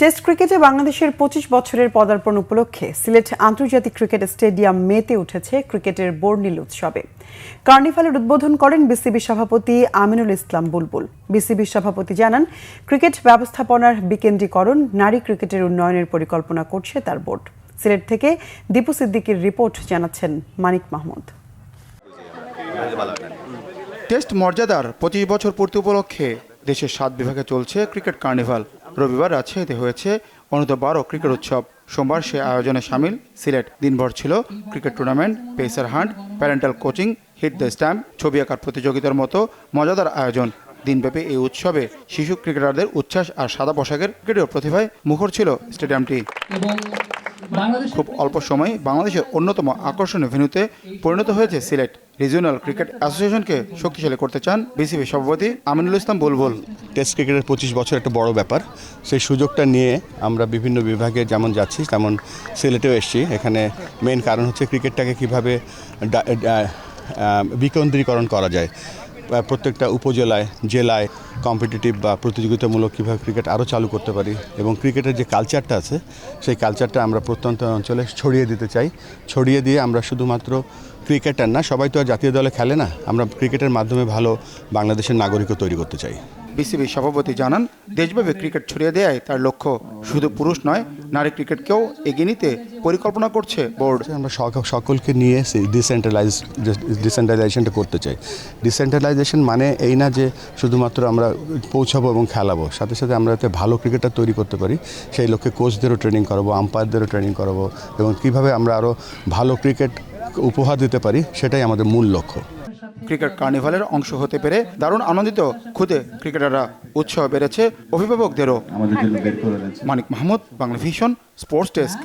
Test ক্রিকেটে বাংলাদেশের ২৫ বছরের পদার্পণ উপলক্ষে সিলেট আন্তর্জাতিক ক্রিকেট স্টেডিয়াম মেতে উঠেছে ক্রিকেটের বর্ণিল উৎসবে। কার্নিভালের উদ্বোধন করেন বিসিবি সভাপতি আমিনুল ইসলাম বুলবুল। বিসিবি সভাপতি জানান, ক্রিকেট ব্যবস্থাপনার বিকেন্দ্রীকরণ, নারী ক্রিকেটের উন্নয়নের পরিকল্পনা করছে তার বোর্ড। সিলেট থেকে দীপু সিদ্দিকীর রিপোর্ট, জানাচ্ছেন মানিক মাহমুদ। টেস্ট মর্যাদার ২৫ বছর পূর্তি উপলক্ষে দেশের ৭ বিভাগে চলছে ক্রিকেট কার্নিভাল। রবিবার রাজশাহীতে হয়েছে অনূর্ধ্ব-12 ক্রিকেট উৎসব। সোমবার সে আয়োজনে শামিল সিলেট। দিনভর ছিল cricket tournament, pacer hunt, parental coaching, hit the stump, ছবি আঁকার প্রতিযোগিতার মতো মজাদার আয়োজন। দিনব্যাপী এই উৎসবে শিশু ক্রিকেটারদের উচ্ছ্বাস আর সাদা পোশাকের ক্রিকেটীয় প্রতিভায় মুখর ছিল স্টেডিয়ামটি। খুব অল্প সময়ে বাংলাদেশের অন্যতম আকর্ষণীয় ভেন্যুতে পরিণত হয়েছে সিলেট। রিজিওনাল ক্রিকেট অ্যাসোসিয়েশনকে শক্তিশালী করতে চান বিসিবি সভাপতি আমিনুল ইসলাম বুলবুল। টেস্ট ক্রিকেটের ২৫ বছর একটা বড় ব্যাপার। সেই সুযোগটা নিয়ে আমরা বিভিন্ন বিভাগে যেমন যাচ্ছি, তেমন সিলেটেও এসেছি। এখানে মেইন কারণ হচ্ছে ক্রিকেটটাকে কীভাবে বিকেন্দ্রীকরণ করা যায়। প্রত্যেকটা উপজেলায়, জেলায় কম্পিটিটিভ বা প্রতিযোগিতামূলক কীভাবে ক্রিকেট আরও চালু করতে পারি, এবং ক্রিকেটের যে কালচারটা আছে সেই কালচারটা আমরা প্রত্যন্ত অঞ্চলে ছড়িয়ে দিতে চাই। ছড়িয়ে দিয়ে আমরা শুধুমাত্র ক্রিকেটার না, সবাই তো আর জাতীয় দলে খেলে না, আমরা ক্রিকেটের মাধ্যমে ভালো বাংলাদেশের নাগরিকও তৈরি করতে চাই। বিসিবি সভাপতি জানান, দেশব্যাপী ক্রিকেট ছড়িয়ে দেওয়াই তার লক্ষ্য। শুধু পুরুষ নয়, নারী ক্রিকেটকেও এগিয়ে নিতে পরিকল্পনা করছে বোর্ড। আমরা সকলকে নিয়ে ডিসেন্ট্রালাইজেশনটা করতে চাই। ডিসেন্ট্রালাইজেশন মানে এই না যে শুধুমাত্র আমরা পৌঁছাবো এবং খেলাবো, সাথে সাথে আমরা যাতে ভালো ক্রিকেটার তৈরি করতে পারি সেই লক্ষ্যে কোচদেরও ট্রেনিং করাবো, আম্পায়ারদেরও ট্রেনিং করাবো, এবং কীভাবে আমরা আরও ভালো ক্রিকেট উপহার দিতে পারি সেটাই আমাদের মূল লক্ষ্য। ক্রিকেট কার্নিভালের অংশ হতে পেরে দারুণ আনন্দিত খুদে ক্রিকেটাররা, উৎসাহ বেড়েছে অভিভাবকদেরও। Manik Mahmud, Bangla vision, sports desk.